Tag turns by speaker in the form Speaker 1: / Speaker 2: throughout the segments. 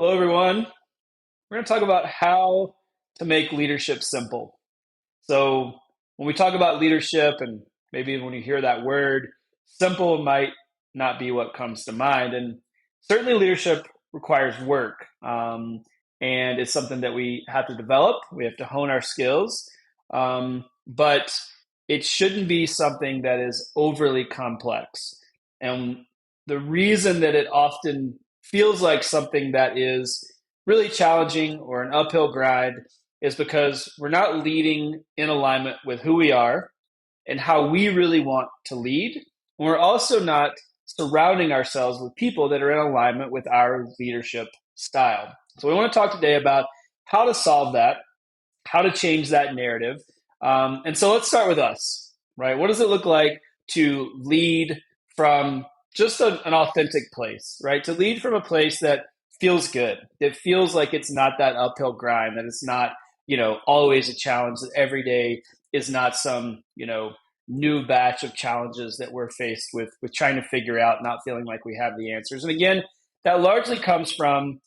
Speaker 1: Hello, everyone. We're going to talk about how to make leadership simple. So, when we talk about leadership, and maybe when you hear that word, simple might not be what comes to mind. And certainly, leadership requires work. And it's something that we have to develop, we have to hone our skills. But it shouldn't be something that is overly complex. And the reason that it often feels like something that is really challenging or an uphill grind is because we're not leading in alignment with who we are and how we really want to lead. And we're also not surrounding ourselves with people that are in alignment with our leadership style. So, we want to talk today about how to solve that, how to change that narrative. And so, let's start with us, right? What does it look like to lead from just an authentic place, right? To lead from a place that feels good. It feels like it's not that uphill grind, that it's not, always a challenge, that every day is not some, new batch of challenges that we're faced with trying to figure out, not feeling like we have the answers. And again, that largely comes from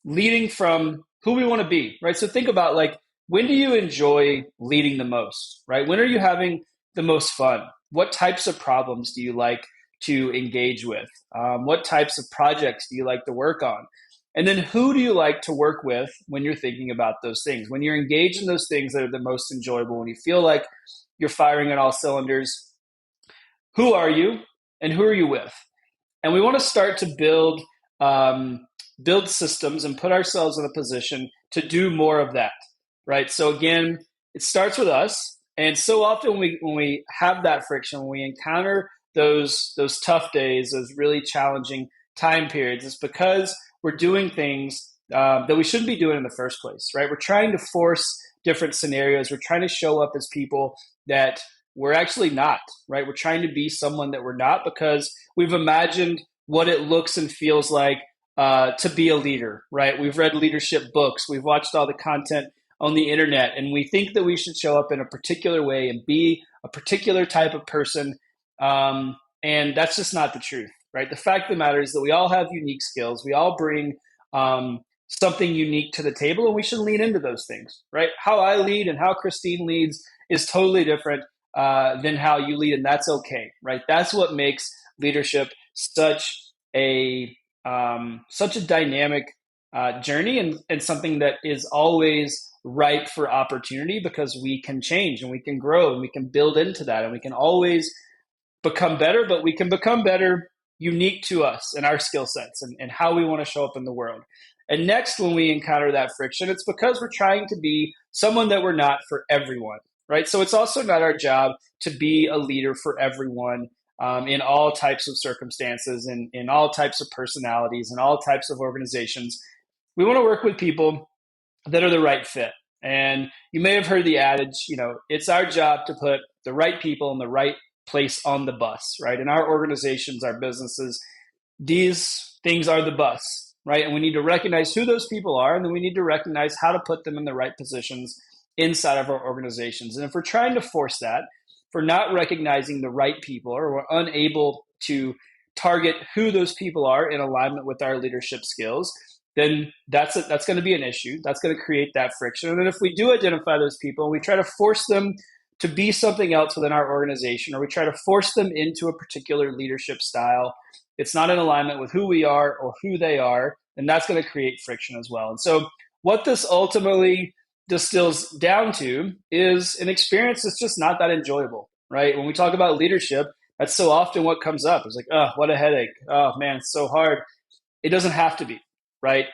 Speaker 1: leading from who we want to be, right? So think about, like, when do you enjoy leading the most, right? When are you having the most fun? What types of problems do you like to engage with? What types of projects do you like to work on? And then who do you like to work with when you're thinking about those things? When you're engaged in those things that are the most enjoyable, when you feel like you're firing at all cylinders, who are you and who are you with? And we want to start to build systems and put ourselves in a position to do more of that, right? So again, it starts with us. And so often when we have that friction, when we encounter those tough days, those really challenging time periods, it's because we're doing things that we shouldn't be doing in the first place, right? We're trying to force different scenarios. We're trying to show up as people that we're actually not, right? We're trying to be someone that we're not because we've imagined what it looks and feels like to be a leader, right? We've read leadership books, we've watched all the content on the internet, and we think that we should show up in a particular way and be a particular type of person. And that's just not the truth, right? The fact of the matter is that we all have unique skills. We all bring something unique to the table, and we should lean into those things, right? How I lead and how Christine leads is totally different than how you lead, and that's okay, right? That's what makes leadership a such a dynamic journey, and something that is always ripe for opportunity because we can change and we can grow and we can build into that and we can always become better, but we can become better unique to us and our skill sets and how we want to show up in the world. And next, when we encounter that friction, it's because we're trying to be someone that we're not for everyone, right? So it's also not our job to be a leader for everyone in all types of circumstances and in all types of personalities and all types of organizations. We want to work with people that are the right fit. And you may have heard the adage, it's our job to put the right people in the right place on the bus, right? In our organizations, our businesses, these things are the bus, right? And we need to recognize who those people are, and then we need to recognize how to put them in the right positions inside of our organizations. And if we're trying to force that, if we're not recognizing the right people, or we're unable to target who those people are in alignment with our leadership skills, then that's going to be an issue. That's going to create that friction. And then if we do identify those people and we try to force them to be something else within our organization, or we try to force them into a particular leadership style, it's not in alignment with who we are or who they are, and that's going to create friction as well. And so what this ultimately distills down to is an experience that's just not that enjoyable, right? When we talk about leadership, that's so often what comes up. It's like, oh, what a headache. Oh, man, it's so hard. It doesn't have to be, right?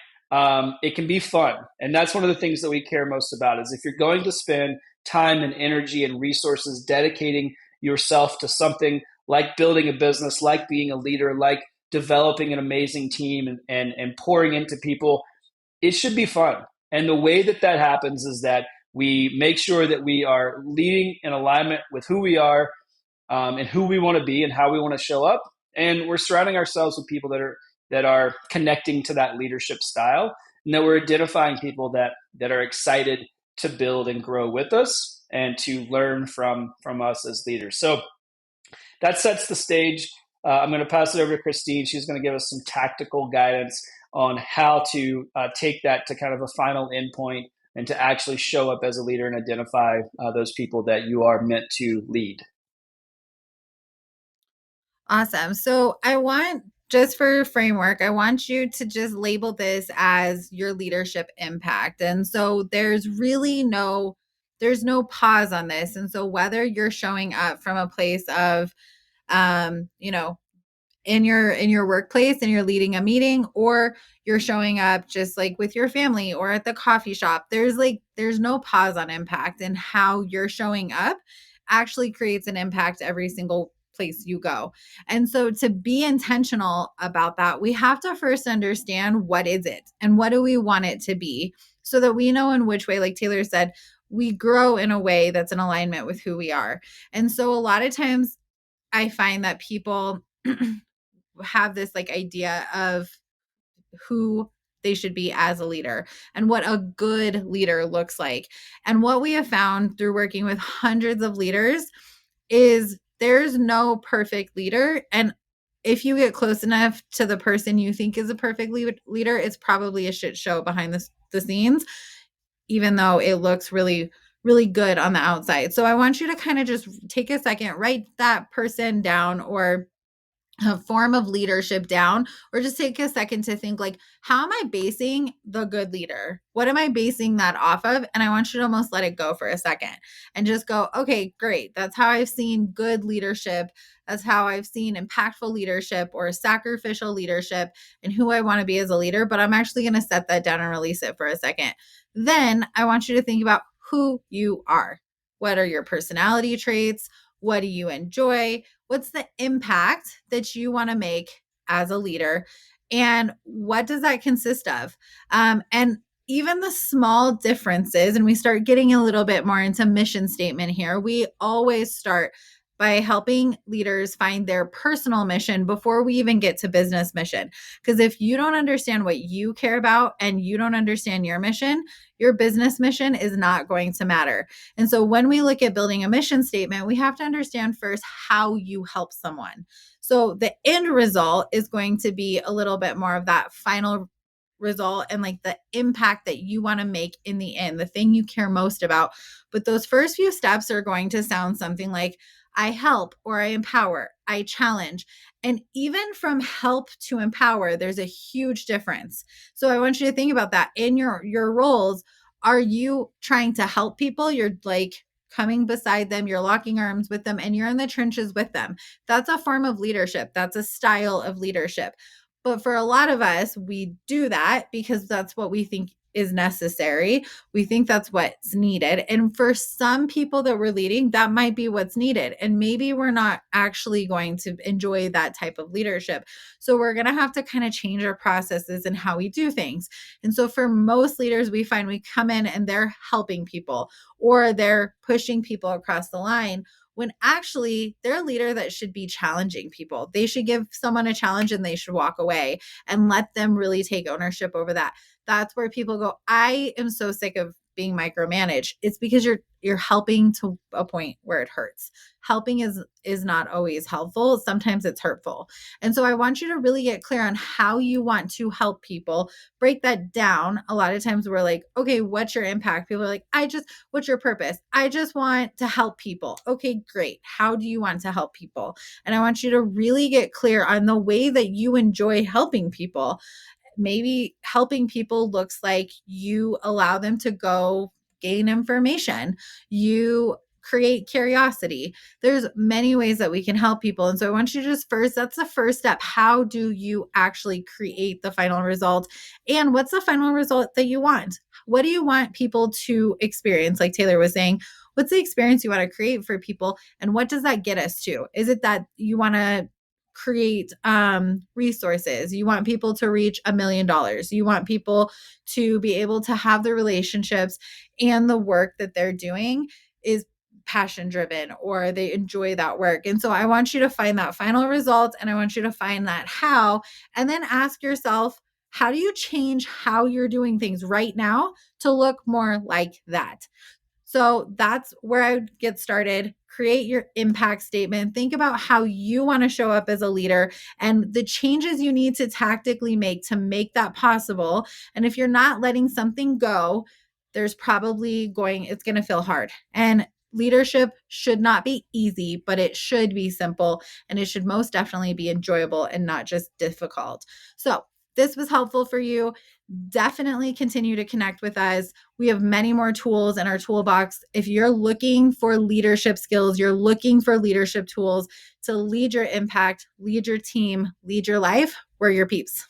Speaker 1: It can be fun. And that's one of the things that we care most about is if you're going to spend time and energy and resources dedicating yourself to something like building a business, like being a leader, like developing an amazing team and pouring into people, it should be fun. And the way that that happens is that we make sure that we are leading in alignment with who we are and who we want to be and how we want to show up. And we're surrounding ourselves with people that are connecting to that leadership style, and that we're identifying people that are excited to build and grow with us and to learn from us as leaders. So that sets the stage. I'm going to pass it over to Christine. She's going to give us some tactical guidance on how to take that to kind of a final endpoint and to actually show up as a leader and identify those people that you are meant to lead.
Speaker 2: Awesome. So I want, just for framework, I want you to just label this as your leadership impact. And so there's no pause on this. And so whether you're showing up from a place of, you know, in your workplace and you're leading a meeting, or you're showing up just like with your family or at the coffee shop, there's no pause on impact, and how you're showing up actually creates an impact every single place you go. And so to be intentional about that, we have to first understand, what is it and what do we want it to be, so that we know in which way, like Taylor said, we grow in a way that's in alignment with who we are. And so a lot of times I find that people have this like idea of who they should be as a leader and what a good leader looks like. And what we have found through working with hundreds of leaders is there's no perfect leader. And if you get close enough to the person you think is a perfect leader, it's probably a shit show behind the scenes, even though it looks really, really good on the outside. So I want you to kind of just take a second, write that person down, or a form of leadership down, or just take a second to think, like, how am I basing the good leader? What am I basing that off of? And I want you to almost let it go for a second and just go, okay, great, that's how I've seen good leadership, that's how I've seen impactful leadership or sacrificial leadership, and who I want to be as a leader. But I'm actually going to set that down and release it for a second. Then I want you to think about who you are. What are your personality traits? What do you enjoy? What's the impact that you want to make as a leader? And what does that consist of? And even the small differences, and we start getting a little bit more into mission statement here. We always start by helping leaders find their personal mission before we even get to business mission. Because if you don't understand what you care about and you don't understand your mission, your business mission is not going to matter. And so when we look at building a mission statement, we have to understand first how you help someone. So the end result is going to be a little bit more of that final result and like the impact that you want to make in the end, the thing you care most about. But those first few steps are going to sound something like, I help, or I empower, I challenge. And even from help to empower, there's a huge difference. So I want you to think about that in your roles. Are you trying to help people? You're like coming beside them, you're locking arms with them, and you're in the trenches with them. That's a form of leadership. That's a style of leadership. But for a lot of us, we do that because that's what we think is necessary. We think that's what's needed. And for some people that we're leading, that might be what's needed. And maybe we're not actually going to enjoy that type of leadership. So we're going to have to kind of change our processes and how we do things. And so for most leaders, we find we come in and they're helping people, or they're pushing people across the line, when actually they're a leader that should be challenging people. They should give someone a challenge and they should walk away and let them really take ownership over that. That's where people go, I am so sick of being micromanaged. It's because you're helping to a point where it hurts. Helping is not always helpful. Sometimes it's hurtful. And so I want you to really get clear on how you want to help people. Break that down. A lot of times we're like, okay, what's your impact? People are like, what's your purpose? I just want to help people. Okay, great. How do you want to help people? And I want you to really get clear on the way that you enjoy helping people. Maybe helping people looks like you allow them to go gain information. You create curiosity. There's many ways that we can help people. And so I want you to just first, that's the first step. How do you actually create the final result? And what's the final result that you want? What do you want people to experience? Like Taylor was saying, what's the experience you want to create for people? And what does that get us to? Is it that you want to create resources? You want people to reach $1 million. You want people to be able to have the relationships and the work that they're doing is passion driven, or they enjoy that work. And so I want you to find that final result, and I want you to find that how, and then ask yourself, how do you change how you're doing things right now to look more like that? So that's where I would get started. Create your impact statement. Think about how you want to show up as a leader and the changes you need to tactically make that possible. And if you're not letting something go, there's probably it's going to feel hard. And leadership should not be easy, but it should be simple and it should most definitely be enjoyable and not just difficult. So, this was helpful for you. Definitely continue to connect with us. We have many more tools in our toolbox. If you're looking for leadership skills, you're looking for leadership tools to lead your impact, lead your team, lead your life, we're your peeps.